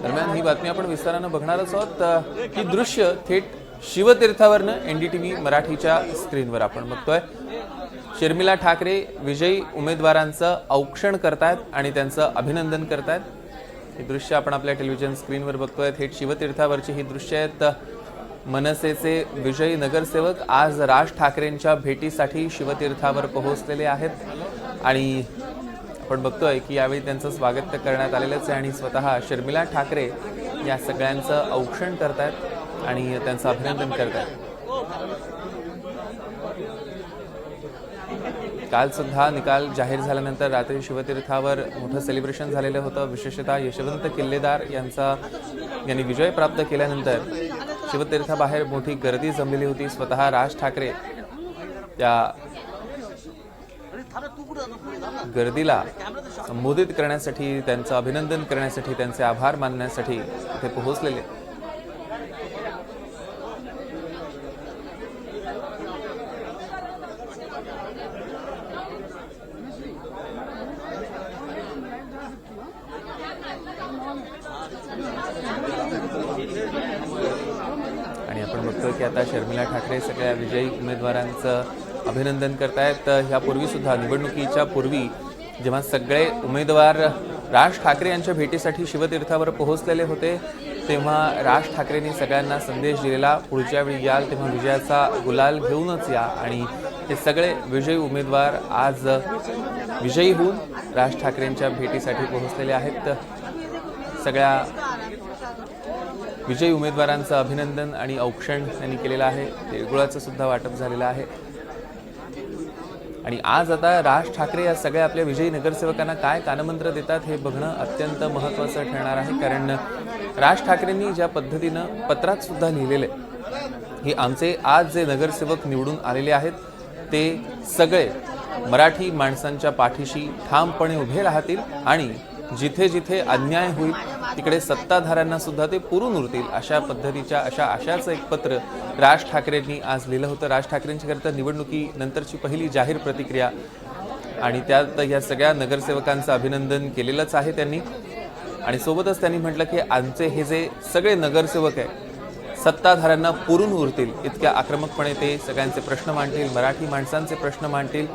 दरम्यान ही बातमी आपण विस्ताराने बघणारच आहोत। ही दृश्य थेट शिवतीर्थावरनं एनडीटीव्ही मराठीच्या स्क्रीनवर आपण बघतोय। शर्मिला ठाकरे विजयी उमेदवारांचं औक्षण करतायत आणि त्यांचं अभिनंदन करतायत। ही दृश्य आपण आपल्या टेलिव्हिजन स्क्रीनवर बघतोय। थेट शिवतीर्थावरची ही दृश्य आहेत। मनसेचे विजयी नगरसेवक आज राज ठाकरेंच्या भेटीसाठी शिवतीर्थावर पोहोचलेले आहेत आणि आपण बघतोय की यावेळी त्यांचं स्वागत करण्यात आलेलंच आहे आणि स्वतः शर्मिला ठाकरे या सगळ्यांचं औक्षण करतायत आणि त्यांचं अभिनंदन करतायत। काल सुद्धा निकाल जाहीर झाल्यानंतर रात्री शिवतीर्थावर मोठं सेलिब्रेशन झालेलं होतं। विशेषतः यशवंत किल्लेदार यांनी विजय प्राप्त केल्यानंतर शिवतीर्थाबाहेर मोठी गर्दी जमलेली होती। स्वतः राज ठाकरे त्या गर्दीला संबोधित करण्यासाठी, त्यांचं अभिनंदन करण्यासाठी, त्यांचे आभार मानण्यासाठी इथे पोहोचलेले। आणि आपण बघतोय की आता शर्मिला ठाकरे सगळ्या विजयी उमेदवारांचं अभिनंदन करतायत। यापूर्वी सुद्धा निवडणुकीच्या पूर्वी जेव्हा सगळे उमेदवार राज ठाकरे यांच्या भेटीसाठी शिवतीर्थावर पोहोचलेले होते तेव्हा राज ठाकरेंनी सगळ्यांना संदेश दिलेला, पुढच्या वेळी याल तेव्हा विजयाचा गुलाल घेऊनच या। आणि हे सगळे विजयी उमेदवार आज विजयी होऊन राज ठाकरेंच्या भेटीसाठी पोहोचलेले आहेत। सगळ्या विजयी उमेदवारांचं अभिनंदन आणि औक्षण त्यांनी केलेलं आहे। तिळगुळाचं सुद्धा वाटप झालेलं आहे आणि आज आता राज ठाकरे या सगळ्या आपल्या विजयी नगरसेवकांना काय कानमंत्र देतात हे बघणं अत्यंत महत्त्वाचं ठरणार आहे। कारण राज ठाकरेंनी ज्या पद्धतीनं पत्रात सुद्धा लिहिलेले की आमचे आज जे नगरसेवक निवडून आलेले आहेत ते सगळे मराठी माणसांच्या पाठीशी ठामपणे उभे राहतील आणि जिथे जिथे अन्याय होईल तिकडे सत्ताधाऱ्यांना सुद्धा ते पुरून उरतील, अशा पद्धतीच्या अशा आशाचं एक पत्र राज ठाकरेंनी आज लिहिलं होतं। राज ठाकरेंच्याकरता निवडणुकीनंतरची पहिली जाहीर प्रतिक्रिया आणि त्यात या सगळ्या नगरसेवकांचं अभिनंदन केलेलंच आहे त्यांनी। आणि सोबतच त्यांनी म्हटलं की आमचे हे जे सगळे नगरसेवक आहे सत्ताधाऱ्यांना पुरून उरतील इतक्या आक्रमकपणे ते सगळ्यांचे प्रश्न मांडतील, मराठी माणसांचे प्रश्न मांडतील।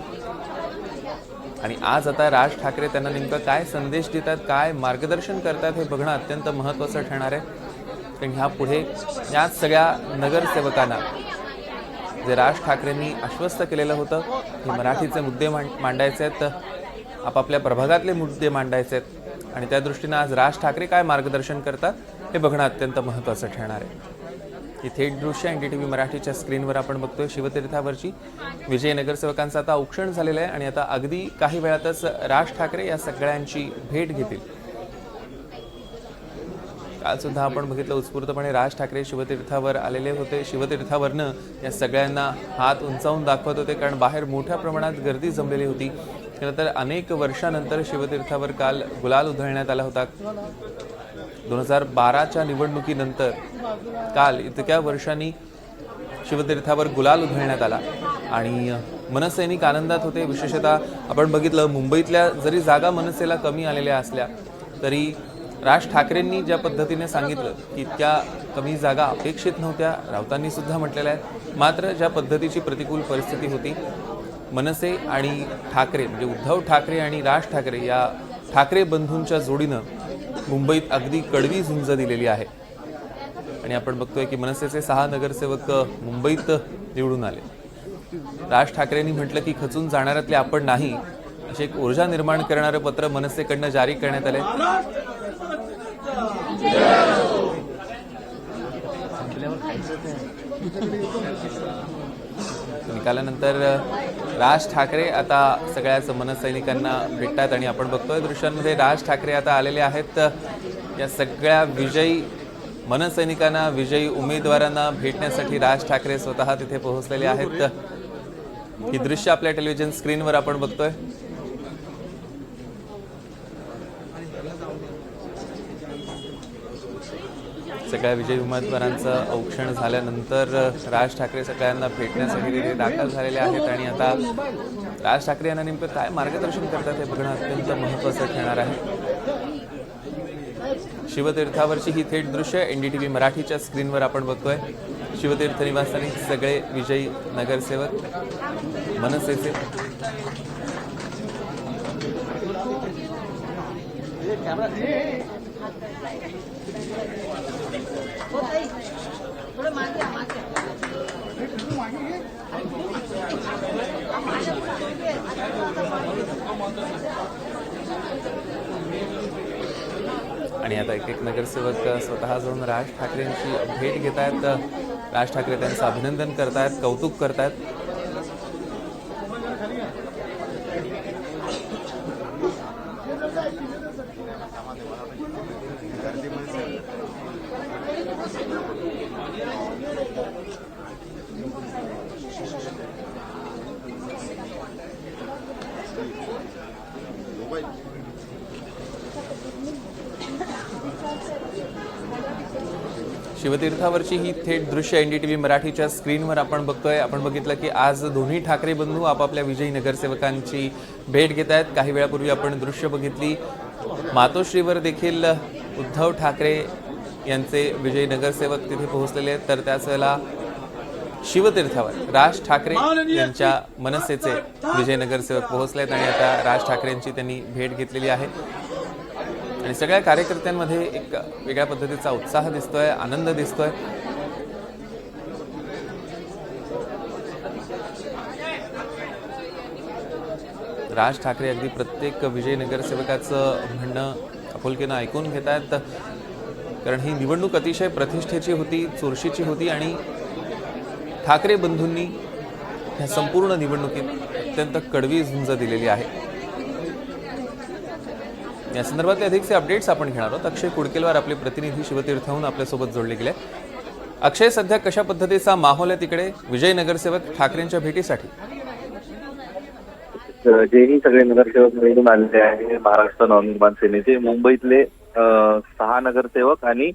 आणि आज आता राज ठाकरे त्यांना नेमकं काय संदेश देतात, काय मार्गदर्शन करतात हे बघणं अत्यंत महत्त्वाचं ठरणार आहे। कारण ह्या पुढे या सगळ्या नगरसेवकांना जे राज ठाकरेंनी आश्वस्त केलेलं होतं की मराठीचे मुद्दे मांडायचे आहेत, आपापल्या प्रभागातले मुद्दे मांडायचे आहेत आणि त्या दृष्टीनं आज राज ठाकरे काय मार्गदर्शन करतात हे बघणं अत्यंत महत्त्वाचं ठरणार आहे। ही थेट दृश्य एनडीटीव्ही मराठीच्या स्क्रीनवर आपण बघतोय। शिवतीर्थावरची विजयी नगरसेवकांचं आता औक्षण झालेलं आहे आणि आता अगदी काही वेळातच राज ठाकरे या सगळ्यांची भेट घेतील। काल सुद्धा आपण बघितलं उत्स्फूर्तपणे राज ठाकरे शिवतीर्थावर आलेले होते। शिवतीर्थावरनं या सगळ्यांना हात उंचावून दाखवत होते कारण बाहेर मोठ्या प्रमाणात गर्दी जमलेली होती। त्यानंतर अनेक वर्षानंतर शिवतीर्थावर काल गुलाल उधळण्यात आला होता। 2012च्या निवडणुकीनंतर काल इतक्या वर्षांनी शिवतीर्थावर गुलाल उधळण्यात आला आणि मनसैनिक आनंदात होते। विशेषतः आपण बघितलं मुंबईतल्या जरी जागा मनसेला कमी आलेल्या असल्या तरी राज ठाकरेंनी ज्या पद्धतीने सांगितलं की इतक्या कमी जागा अपेक्षित नव्हत्या, राऊतांनी सुद्धा म्हटलेलं आहे, मात्र ज्या पद्धतीची प्रतिकूल परिस्थिती होती मनसे आणि ठाकरे म्हणजे उद्धव ठाकरे आणि राज ठाकरे या ठाकरे बंधूंच्या जोडीनं मुंबईत अगदी कडवी झुंज दिलेली आहे। आणि आपण बघतोय की मनसेचे 6 नगरसेवक मुंबईत निवडून आले। राज ठाकरेंनी म्हटलं की खचून जाणाऱ्यातले आपण नाही, असे एक ऊर्जा निर्माण करणारं पत्र मनसेकडनं जारी करण्यात आले। निकालानंतर राज ठाकरे आता सगळ्याच मनसैनिकांना भेटतात आणि आपण बघतोय दृश्यांमध्ये राज ठाकरे आता आलेले आहेत। या सगळ्या विजयी मनसैनिकांना, विजयी उमेदवारांना भेटण्यासाठी राज ठाकरे स्वतः तिथे पोहोचलेले आहेत। ही दृश्य आपल्या टेलिव्हिजन स्क्रीनवर आपण बघतोय। सगळ्या विजयी उमेदवारांचं औक्षण झाल्यानंतर राज ठाकरे सगळ्यांना भेटण्यासाठी तिथे दाखल झालेले आहेत आणि आता राज ठाकरे यांना नेमकं काय मार्गदर्शन करतात हे बघणं अत्यंत महत्त्वाचं ठरणार आहे। शिवतीर्थावरची ही थेट दृश्य NDTV मराठीच्या स्क्रीनवर आपण बघतोय। शिवतीर्थ निवासाने सगळे विजयी नगरसेवक मनसेचे आणि आता एक एक नगरसेवक स्वतः जाऊन राज ठाकरेंची भेट घेत आहेत। राज ठाकरे त्यांचं अभिनंदन करतायत, कौतुक करतायत। शिवतीर्थावरची ही थेट दृश्य NDTV मराठीच्या स्क्रीनवर आपण बघतोय। आपण बघितलं की आज दोन्ही ठाकरे बंधू आपापल्या विजयी नगरसेवकांची भेट घेत आहेत। काही वेळापूर्वी आपण दृश्य बघितली, मातोश्रीवर देखील उद्धव ठाकरे यांचे विजयी नगरसेवक तिथे पोहोचलेले आहेत, तर त्याच वेळेला शिवतीर्थावर राज ठाकरे यांच्या मनसेचे विजयी नगरसेवक पोहोचलेत आणि आता राज ठाकरेंची त्यांनी भेट घेतलेली आहे। आणि सगळ्या कार्यकर्त्यांमध्ये एक वेगळ्या पद्धतीचा उत्साह दिसतोय, आनंद दिसतोय। राज ठाकरे अगदी प्रत्येक विजयी नगरसेवकाचं म्हणणं आपुलकीनं ऐकून घेत आहेत, कारण ही निवडणूक अतिशय प्रतिष्ठेची होती, चुरशीची होती आणि ठाकरे बंधूंनी ह्या संपूर्ण निवडणुकीत अत्यंत कडवी झुंज दिलेली आहे। या संदर्भातले अधिकचे अपडेट्स आपण घेणार आहोत। अक्षय कुडकेलवार आपले प्रतिनिधी शिवतीर्थहून आपल्यासोबत जोडले गेले। अक्षय, सध्या कशा पद्धतीचा माहोल आहे तिकडे विजय नगरसेवक ठाकरेंच्या भेटीसाठी? जेही सगळे नगरसेवक मिळून आलेले आहे महाराष्ट्र नवनिर्माण सेनेचे मुंबईतले 6 नगरसेवक आणि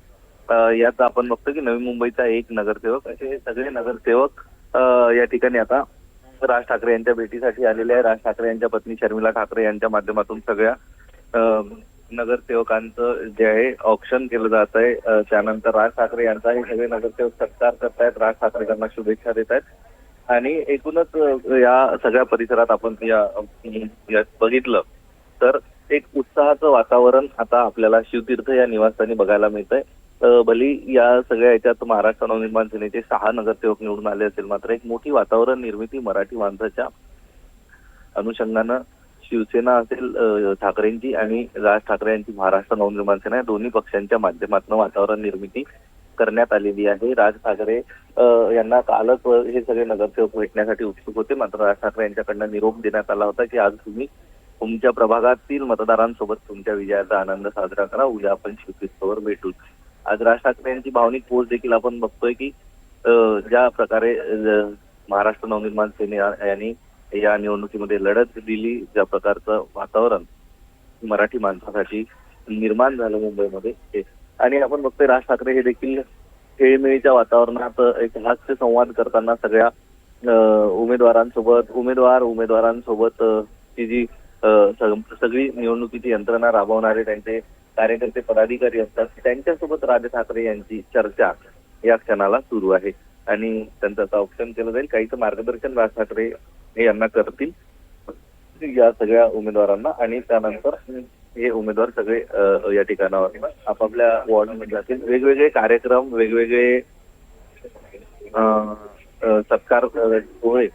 यात आपण बघतो की नवी मुंबईचा 1 नगरसेवक, असे सगळे नगरसेवक या ठिकाणी आता राज ठाकरे यांच्या भेटीसाठी आलेले आहे। राज ठाकरे यांच्या पत्नी शर्मिला ठाकरे यांच्या माध्यमातून सगळ्या नगरसेवकांचं जे आहे औक्षण केलं जात आहे। त्यानंतर राज ठाकरे यांचा हे सगळे नगरसेवक सत्कार करतायत, राज ठाकरे यांना शुभेच्छा देत आहेत आणि एकूणच या सगळ्या परिसरात आपण या बघितलं तर एक उत्साहाचं वातावरण आता आपल्याला शिवतीर्थ या निवासस्थानी बघायला मिळतंय। भली या सगळ्या याच्यात महाराष्ट्र नवनिर्माण सेनेचे 6 नगरसेवक निवडून आले असेल, मात्र एक मोठी वातावरण निर्मिती मराठी माणसाच्या अनुषंगानं शिवसेना असेल ठाकरेंची आणि राज ठाकरे यांची महाराष्ट्र नवनिर्माण सेना या दोन्ही पक्षांच्या माध्यमातून वातावरण निर्मिती करण्यात आलेली आहे। राज ठाकरे यांना कालच हे सगळे नगरसेवक भेटण्यासाठी उत्सुक होते, मात्र राज ठाकरे यांच्याकडनं निरोप देण्यात आला होता की आज तुम्ही तुमच्या प्रभागातील मतदारांसोबत तुमच्या विजयाचा आनंद साजरा करा, उद्या आपण शिवतीर्थावर भेटू। आज राज ठाकरे यांची भावनिक पोच देखील आपण बघतोय की ज्या प्रकारे महाराष्ट्र नवनिर्माण सेना यांनी या निवडणुकीमध्ये लढत दिली, ज्या प्रकारचं वातावरण मराठी माणसासाठी निर्माण झालं मुंबईमध्ये, आणि आपण बघतोय राज ठाकरे हे देखील खेळीमेळीच्या वातावरणात एक हास्य संवाद करताना सगळ्या उमेदवारांसोबत ती जी सगळी निवडणुकीची यंत्रणा राबवणारे त्यांचे कार्यकर्ते पदाधिकारी असतात त्यांच्यासोबत राज ठाकरे यांची चर्चा या क्षणाला सुरू आहे आणि त्यांचं औक्षण केलं जाईल। काहीचं मार्गदर्शन राज ठाकरे हे यांना करतील या सगळ्या उमेदवारांना आणि त्यानंतर हे उमेदवार सगळे या ठिकाणावर आपापल्या वॉर्डमध्ये जातील। वेगवेगळे कार्यक्रम, वेगवेगळे सत्कार सोहळे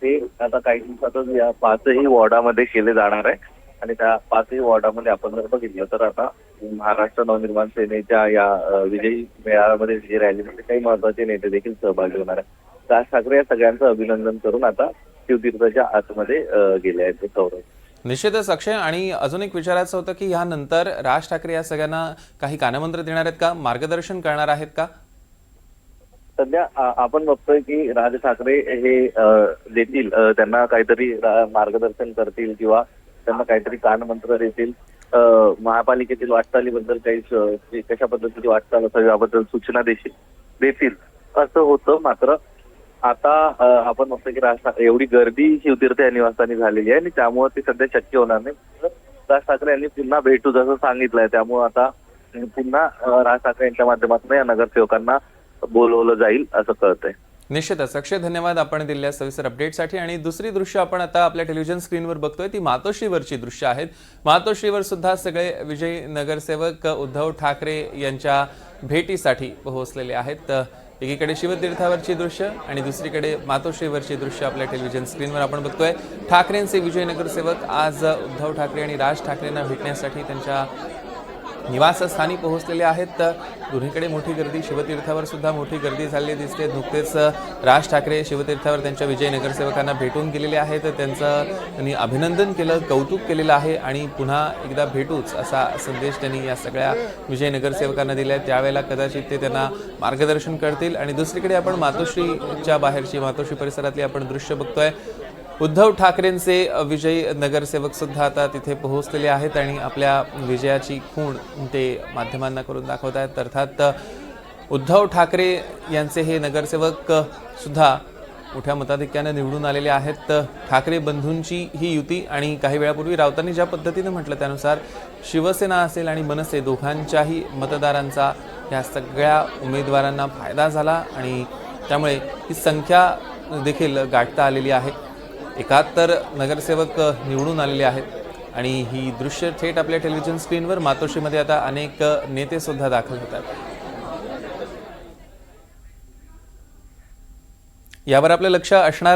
ते आता काही दिवसातच या 5ही वॉर्डामध्ये केले जाणार आहे आणि त्या 5ही वॉर्डामध्ये आपण जर बघितलं तर आता महाराष्ट्र नवनिर्माण सेनेच्या या विजयी मेळाव्यामध्ये, विजयी रॅलीमध्ये काही महत्वाचे नेते देखील सहभागी होणार आहेत। राज ठाकरे या सगळ्यांचं अभिनंदन करून आता शिवतीर्थाच्या आतमध्ये गेले आहेत। सौरभ, निश्चितच अक्षय, आणि अजून एक विचारायचं होतं की यानंतर राज ठाकरे या सगळ्यांना काही कानमंत्र देणार आहेत का, मार्गदर्शन करणार आहेत का? सध्या आपण बघतोय की राज ठाकरे हे देतील, त्यांना काहीतरी मार्गदर्शन करतील किंवा त्यांना काहीतरी कानमंत्र देतील। महापालिकेतील वाटचालीबद्दल काही कशा पद्धतीची वाटचाल असावी याबद्दल सूचना देतील असं होतं, मात्र आता आपण बघतोय की राज ठाकरे एवढी गर्दी शिवतीर्थ या निवासस्थानी झालेली आहे आणि त्यामुळे ते सध्या शक्य होणार नाही। राज ठाकरे यांनी पुन्हा भेटू जसं सांगितलंय, त्यामुळे आता पुन्हा राज ठाकरे यांच्या माध्यमातून या नगरसेवकांना बोलवलं जाईल असं कळतंय. निश्चितच अक्षय, धन्यवाद आपण दिलेल्या सविस्तर अपडेटसाठी. आणि दुसरी दृश्य आपण आता आपल्या टेलिव्हिजन स्क्रीनवर बघतोय ती मातोश्रीवरची दृश्य आहेत. मातोश्रीवर सुद्धा सगळे विजयी नगरसेवक उद्धव ठाकरे यांच्या भेटीसाठी पोहोचलेले आहेत. एकीकडे शिवतीर्थावरची दृश्य आणि दुसरीकडे मातोश्रीवरची दृश्य आपल्या टेलिव्हिजन स्क्रीनवर आपण बघतोय. ठाकरेंचे विजयी नगरसेवक आज उद्धव ठाकरे आणि राज ठाकरेंना भेटण्यासाठी त्यांच्या निवासस्थानी पोहोचलेले आहेत. दोन्हीकडे मोठी गर्दी, शिवतीर्थावर सुद्धा मोठी गर्दी झालेली दिसते. नुकतेच राज ठाकरे शिवतीर्थावर त्यांच्या विजयी नगरसेवकांना भेटून गेलेले आहेत. त्यांनी अभिनंदन केलं, कौतुक केलेलं आहे आणि पुन्हा एकदा भेटूच असा संदेश त्यांनी या सगळ्या विजयी नगरसेवकांना दिला आहे. त्यावेळेला कदाचित ते त्यांना मार्गदर्शन करतील. आणि दुसरीकडे आपण मातोश्रीच्या बाहेरची, मातोश्री परिसरातली आपण दृश्य बघतोय. उद्धव ठाकरेंचे विजयी नगरसेवक सुद्धा आता तिथे पोहोचलेले आहेत आणि आपल्या विजयाची खूण ते माध्यमांना करून दाखवत आहेत. अर्थात उद्धव ठाकरे यांचे हे नगरसेवक सुद्धा मोठ्या मताधिक्याने निवडून आलेले आहेत. ठाकरे बंधूंची ही युती आणि काही वेळापूर्वी राऊतांनी ज्या पद्धतीने म्हटलं त्यानुसार शिवसेना असेल आणि मनसे दोघांच्याही मतदारांचा या सगळ्या उमेदवारांना फायदा झाला आणि त्यामुळे ही संख्या देखील गाठता आलेली आहे. 71 नगरसेवक निवडून आलेले आहेत आणि ही दृश्य थेट आपल्या टेलिव्हिजन स्क्रीनवर मातोश्रीमध्ये आता अनेक नेते सुद्धा दाखल होतात. यावर आपलं लक्ष असणार